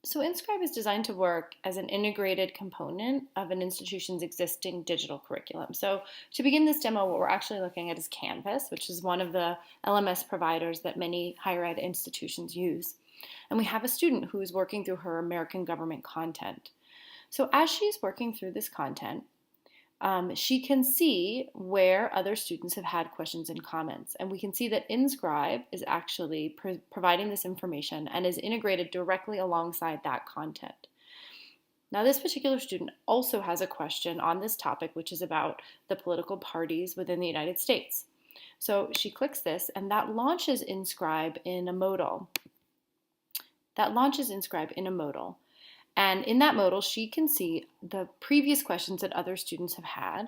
So InScribe is designed to work as an integrated component of an institution's existing digital curriculum. So to begin this demo, what we're actually looking at is Canvas, which is one of the LMS providers that many higher ed institutions use. And we have a student who is working through her American government content. So as she's working through this content, she can see where other students have had questions and comments. And we can see that InScribe is actually providing this information and is integrated directly alongside that content. Now, this particular student also has a question on this topic, which is about the political parties within the United States. So she clicks this, and that launches InScribe in a modal. And in that modal, she can see the previous questions that other students have had.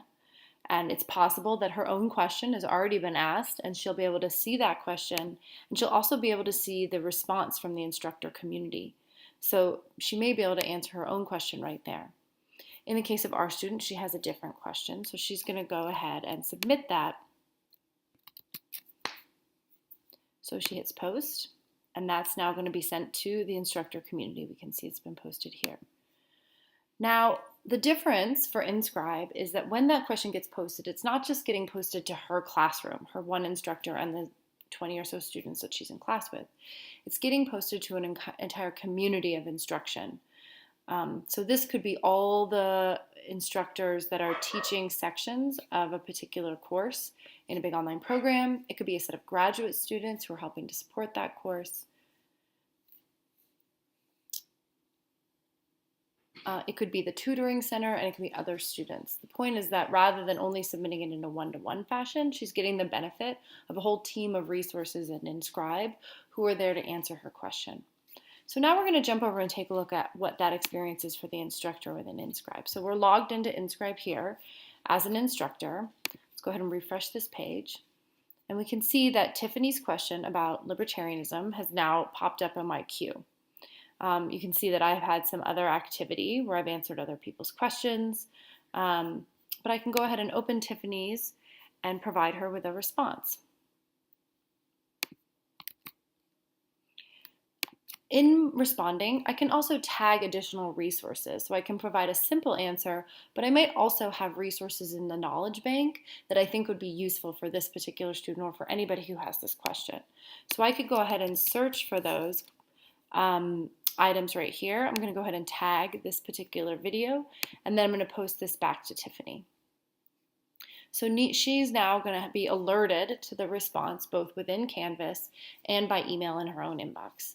And it's possible that her own question has already been asked, and she'll be able to see that question. And she'll also be able to see the response from the instructor community. So she may be able to answer her own question right there. In the case of our student, she has a different question. So she's going to go ahead and submit that. So she hits post. And that's now going to be sent to the instructor community. We can see it's been posted here. Now, the difference for InScribe is that when that question gets posted, it's not just getting posted to her classroom, her one instructor and the 20 or so students that she's in class with. It's getting posted to an entire community of instruction. So this could be all the instructors that are teaching sections of a particular course in a big online program. It could be a set of graduate students who are helping to support that course. It could be the tutoring center, and it could be other students. The point is that rather than only submitting it in a one-to-one fashion, she's getting the benefit of a whole team of resources in InScribe who are there to answer her question. So now we're going to jump over and take a look at what that experience is for the instructor within InScribe. So we're logged into InScribe here as an instructor. Let's go ahead and refresh this page. And we can see that Tiffany's question about libertarianism has now popped up on my queue. You can see that I've had some other activity where I've answered other people's questions, but I can go ahead and open Tiffany's and provide her with a response. In responding, I can also tag additional resources. So I can provide a simple answer, but I might also have resources in the knowledge bank that I think would be useful for this particular student or for anybody who has this question. So I could go ahead and search for those items right here. I'm going to go ahead and tag this particular video, and then I'm going to post this back to Tiffany. So she's now going to be alerted to the response both within Canvas and by email in her own inbox.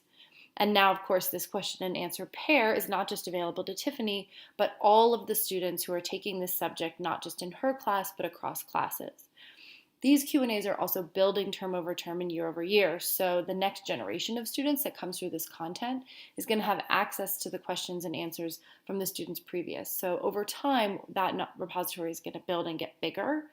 And now, of course, this question and answer pair is not just available to Tiffany, but all of the students who are taking this subject, not just in her class, but across classes. These Q&As are also building term over term and year over year, so the next generation of students that comes through this content is going to have access to the questions and answers from the students previous. So over time, that repository is going to build and get bigger,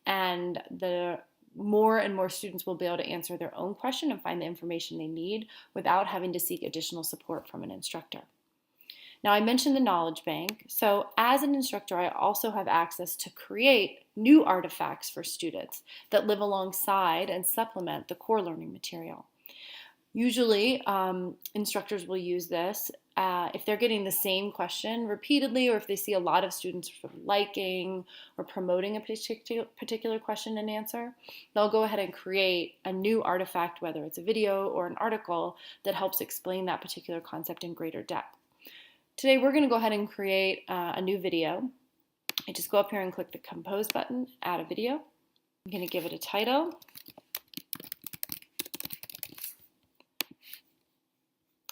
and the more and more students will be able to answer their own question and find the information they need without having to seek additional support from an instructor. Now, I mentioned the knowledge bank. So as an instructor, I also have access to create new artifacts for students that live alongside and supplement the core learning material. Usually, instructors will use this if they're getting the same question repeatedly, or if they see a lot of students liking or promoting a particular question and answer. They'll go ahead and create a new artifact, whether it's a video or an article, that helps explain that particular concept in greater depth. Today, we're going to go ahead and create a new video. I just go up here and click the Compose button, add a video. I'm going to give it a title.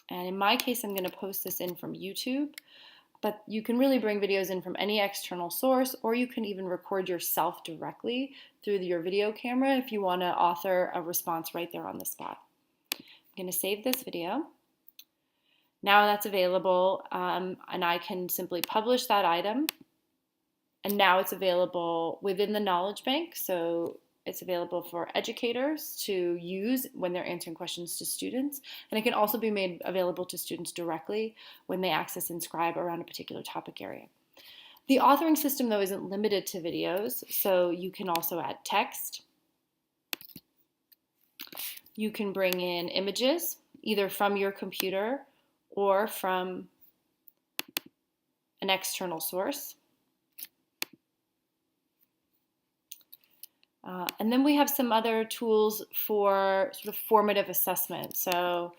And in my case, I'm going to post this in from YouTube, but you can really bring videos in from any external source, or you can even record yourself directly through your video camera if you want to author a response right there on the spot. I'm going to save this video. Now that's available, and I can simply publish that item, and now it's available within the knowledge bank, so it's available for educators to use when they're answering questions to students, and it can also be made available to students directly when they access InScribe around a particular topic area. The authoring system, though, isn't limited to videos, so you can also add text. You can bring in images, either from your computer or from an external source. And then we have some other tools for sort of formative assessment. So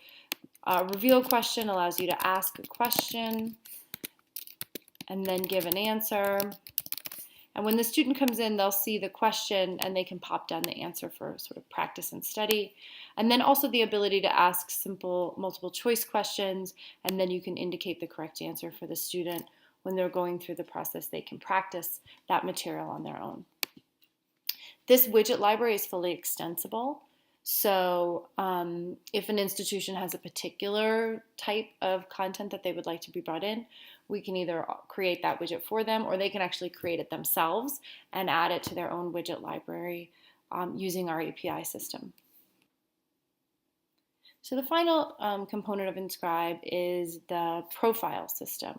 review a question allows you to ask a question and then give an answer. And when the student comes in, they'll see the question and they can pop down the answer for sort of practice and study. And then also the ability to ask simple multiple choice questions, and then you can indicate the correct answer for the student. When they're going through the process, they can practice that material on their own. This widget library is fully extensible. So if an institution has a particular type of content that they would like to be brought in, we can either create that widget for them, or they can actually create it themselves and add it to their own widget library using our API system. So the final component of InScribe is the profile system.